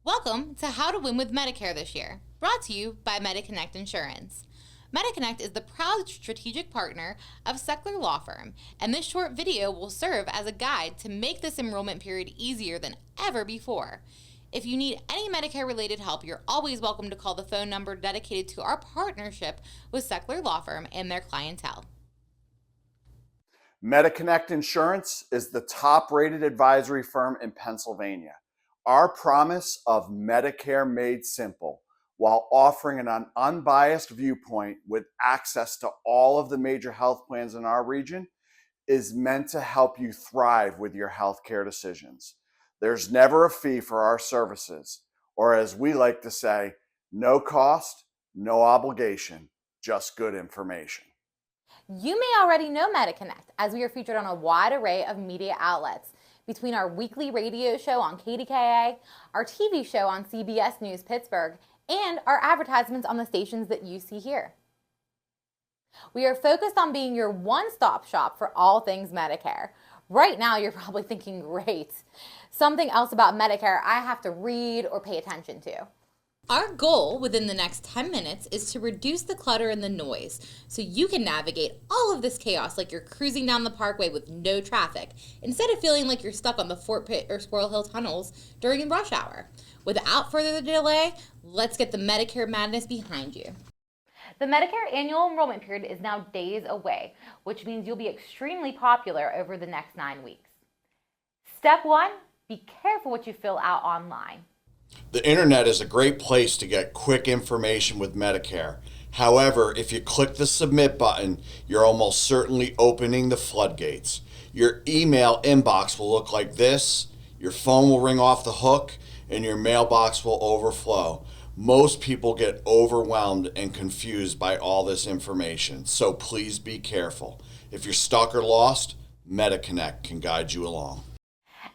Welcome to How to Win with Medicare this year, brought to you by Mediconnect Insurance. Mediconnect is the proud strategic partner of Sechler Law Firm, and this short video will serve as a guide to make this enrollment period easier than ever before. If you need any Medicare-related help, you're always welcome to call the phone number dedicated to our partnership with Sechler Law Firm and their clientele. Mediconnect Insurance is the top-rated advisory firm in Pennsylvania. Our promise of Medicare Made Simple, while offering an unbiased viewpoint with access to all of the major health plans in our region, is meant to help you thrive with your healthcare decisions. There's never a fee for our services, or as we like to say, no cost, no obligation, just good information. You may already know Mediconnect, as we are featured on a wide array of media outlets. Between our weekly radio show on KDKA, our TV show on CBS News Pittsburgh, and our advertisements on the stations that you see here. We are focused on being your one-stop shop for all things Medicare. Right now, you're probably thinking, great, something else about Medicare I have to read or pay attention to. Our goal within the next 10 minutes is to reduce the clutter and the noise so you can navigate all of this chaos like you're cruising down the parkway with no traffic, instead of feeling like you're stuck on the Fort Pitt or Squirrel Hill tunnels during rush hour. Without further delay, let's get the Medicare madness behind you. The Medicare Annual Enrollment Period is now days away, which means you'll be extremely popular over the next 9 weeks. Step 1, be careful what you fill out online. The internet is a great place to get quick information with Medicare. However, if you click the submit button, you're almost certainly opening the floodgates. Your email inbox will look like this, your phone will ring off the hook, and your mailbox will overflow. Most people get overwhelmed and confused by all this information, so please be careful. If you're stuck or lost, Mediconnect can guide you along.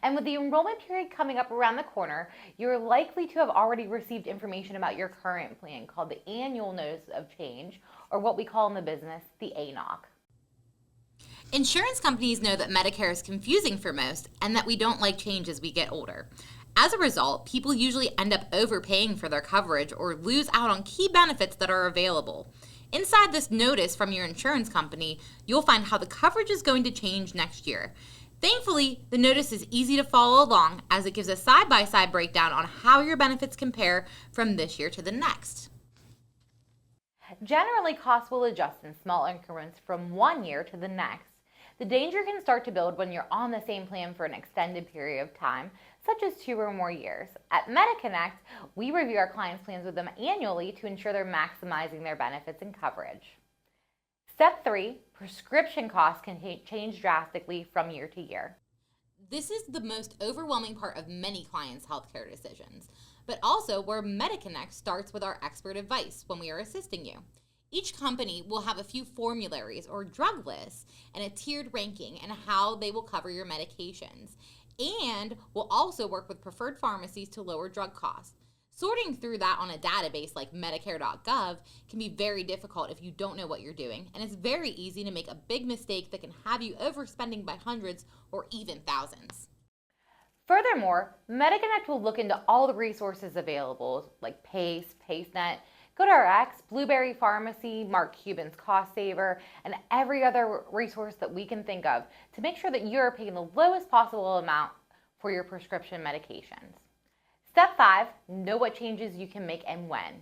And with the enrollment period coming up around the corner, you're likely to have already received information about your current plan called the Annual Notice of Change, or what we call in the business, the ANOC. Insurance companies know that Medicare is confusing for most and that we don't like change as we get older. As a result, people usually end up overpaying for their coverage or lose out on key benefits that are available. Inside this notice from your insurance company, you'll find how the coverage is going to change next year. Thankfully, the notice is easy to follow along as it gives a side-by-side breakdown on how your benefits compare from this year to the next. Generally, costs will adjust in small increments from one year to the next. The danger can start to build when you're on the same plan for an extended period of time, such as 2 or more years. At Mediconnect, we review our clients' plans with them annually to ensure they're maximizing their benefits and coverage. Step 3, prescription costs can change drastically from year to year. This is the most overwhelming part of many clients' healthcare decisions, but also where Mediconnect starts with our expert advice when we are assisting you. Each company will have a few formularies or drug lists and a tiered ranking and how they will cover your medications, and will also work with preferred pharmacies to lower drug costs. Sorting through that on a database like Medicare.gov can be very difficult if you don't know what you're doing, and it's very easy to make a big mistake that can have you overspending by hundreds or even thousands. Furthermore, Mediconnect will look into all the resources available like PACE, PaceNet, GoodRx, Blueberry Pharmacy, Mark Cuban's Cost Saver, and every other resource that we can think of to make sure that you're paying the lowest possible amount for your prescription medications. Step 5, know what changes you can make and when.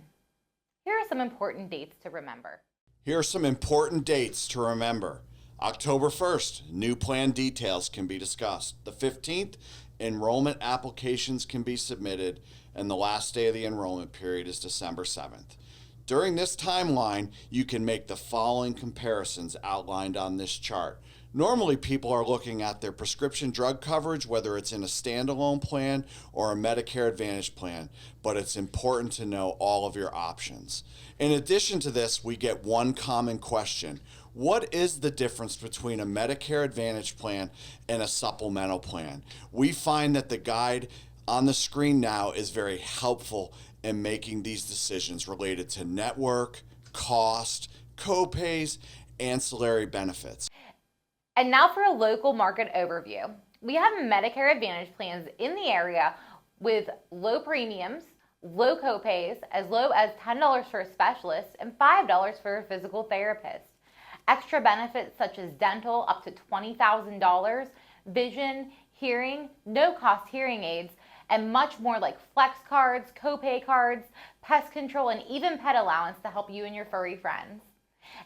Here are some important dates to remember. Here are some important dates to remember. October 1st, new plan details can be discussed. The 15th, enrollment applications can be submitted, and the last day of the enrollment period is December 7th. During this timeline, you can make the following comparisons outlined on this chart. Normally, people are looking at their prescription drug coverage, whether it's in a standalone plan or a Medicare Advantage plan, but it's important to know all of your options. In addition to this, we get one common question. What is the difference between a Medicare Advantage plan and a supplemental plan? We find that the guide on the screen now is very helpful in making these decisions related to network, cost, co-pays, ancillary benefits. And now for a local market overview. We have Medicare Advantage plans in the area with low premiums, low copays, as low as $10 for a specialist and $5 for a physical therapist. Extra benefits such as dental up to $20,000, vision, hearing, no-cost hearing aids, and much more like flex cards, copay cards, pest control, and even pet allowance to help you and your furry friends.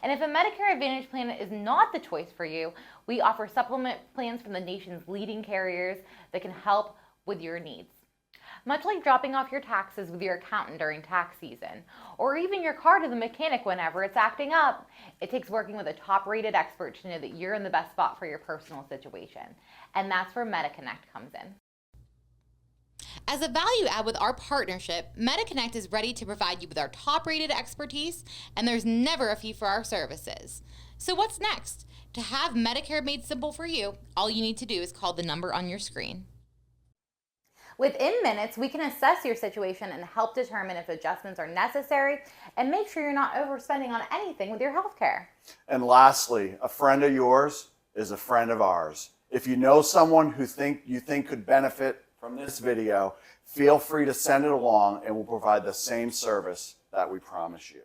And if a Medicare Advantage plan is not the choice for you, we offer supplement plans from the nation's leading carriers that can help with your needs. Much like dropping off your taxes with your accountant during tax season, or even your car to the mechanic whenever it's acting up, it takes working with a top-rated expert to know that you're in the best spot for your personal situation. And that's where Mediconnect comes in. As a value add with our partnership, Mediconnect is ready to provide you with our top-rated expertise, and there's never a fee for our services. So what's next? To have Medicare made simple for you, all you need to do is call the number on your screen. Within minutes, we can assess your situation and help determine if adjustments are necessary and make sure you're not overspending on anything with your healthcare. And lastly, a friend of yours is a friend of ours. If you know someone who you think could benefit from this video, feel free to send it along and we'll provide the same service that we promise you.